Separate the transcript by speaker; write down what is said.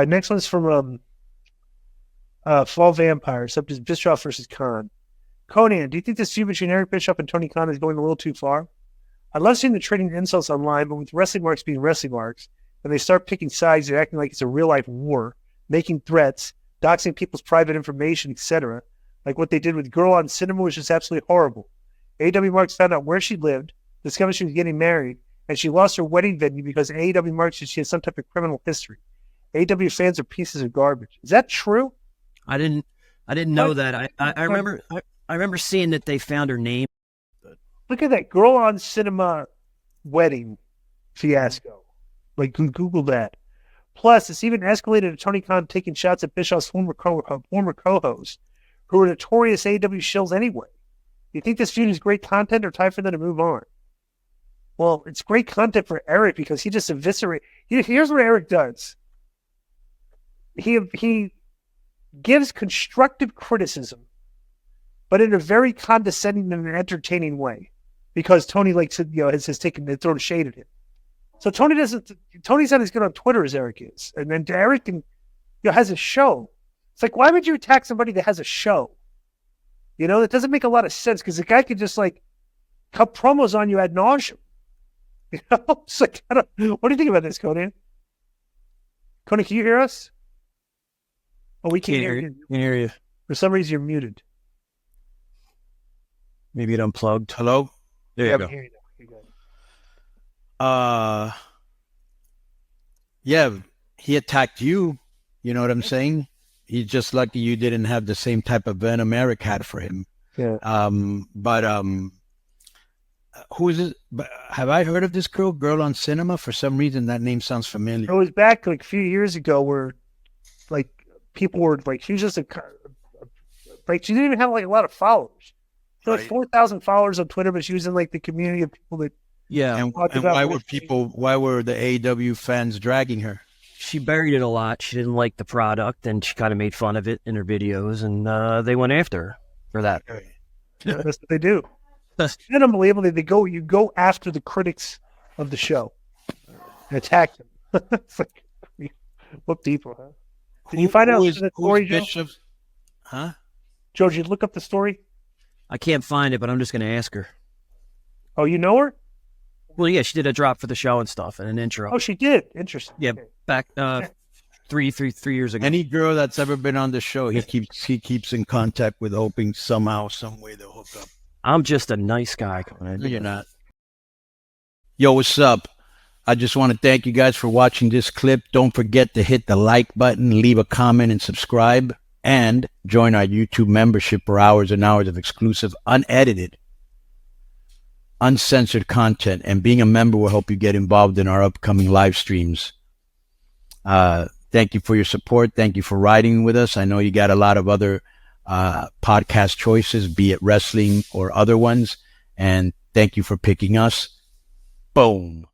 Speaker 1: Next one's from Fall Vampires. Up to Bischoff versus Khan. Konnan, do you think this feud between Eric Bischoff and Tony Khan is going a little too far? I love seeing the trading insults online, but with wrestling marks being wrestling marks, when they start picking sides, they're acting like it's a real-life war, making threats, doxing people's private information, etc. Like what they did with Girl on Cinema, which is absolutely horrible. AEW Marks found out where she lived, discovered she was getting married, and she lost her wedding venue because AEW Marks said she had some type of criminal history. AEW fans are pieces of garbage. Is that true?
Speaker 2: I didn't know that. I remember seeing that they found her name.
Speaker 1: Look at that Girl on Cinema wedding fiasco. Like, Google that. Plus, it's even escalated to Tony Khan taking shots at Bischoff's former co-hosts, who are notorious AEW shills anyway. Do you think this feud is great content or time for them to move on? Well, it's great content for Eric because he just eviscerates. Here's what Eric does. He gives constructive criticism, but in a very condescending and entertaining way, because Tony has thrown shade at him. So Tony's not as good on Twitter as Eric is, and then Eric has a show. It's like, why would you attack somebody that has a show? That doesn't make a lot of sense because the guy could just cut promos on you ad nauseum. It's like, what do you think about this, Konnan? Konnan, can you hear us? Oh, we can't hear you.
Speaker 2: Can't hear you.
Speaker 1: For some reason, you're muted.
Speaker 2: Maybe it unplugged. Hello? There you go.
Speaker 1: Hear you now. You're good.
Speaker 3: Yeah, he attacked you. You know what I'm saying? He's just lucky you didn't have the same type of venom Eric had for him.
Speaker 1: Yeah.
Speaker 3: Who is it? Have I heard of this Girl on Cinema? For some reason, that name sounds familiar.
Speaker 1: It was back a few years ago where, people were she was just she didn't even have a lot of followers. She had 4,000 followers on Twitter, but she was in the community of people that.
Speaker 2: Yeah.
Speaker 3: And why were the AEW fans dragging her?
Speaker 2: She buried it a lot. She didn't like the product, and she kind of made fun of it in her videos, and they went after her for that.
Speaker 1: Yeah, that's what they do. It's unbelievable. You go after the critics of the show and attack them. It's like, what people, huh? Did you find out the story, Joe?
Speaker 3: Huh?
Speaker 1: Joe, did you look up the story?
Speaker 2: I can't find it, but I'm just going to ask her.
Speaker 1: Oh, you know her?
Speaker 2: Well, yeah, she did a drop for the show and stuff, and an intro.
Speaker 1: Oh, she did. Interesting.
Speaker 2: Yeah, back 3 years ago.
Speaker 3: Any girl that's ever been on the show, he keeps in contact with, hoping somehow, some way they'll hook up.
Speaker 2: I'm just a nice guy, Konnan.
Speaker 3: No, you're not. Yo, what's up? I just want to thank you guys for watching this clip. Don't forget to hit the like button, leave a comment, and subscribe. And join our YouTube membership for hours and hours of exclusive, unedited, uncensored content. And being a member will help you get involved in our upcoming live streams. Thank you for your support. Thank you for riding with us. I know you got a lot of other podcast choices, be it wrestling or other ones. And thank you for picking us. Boom.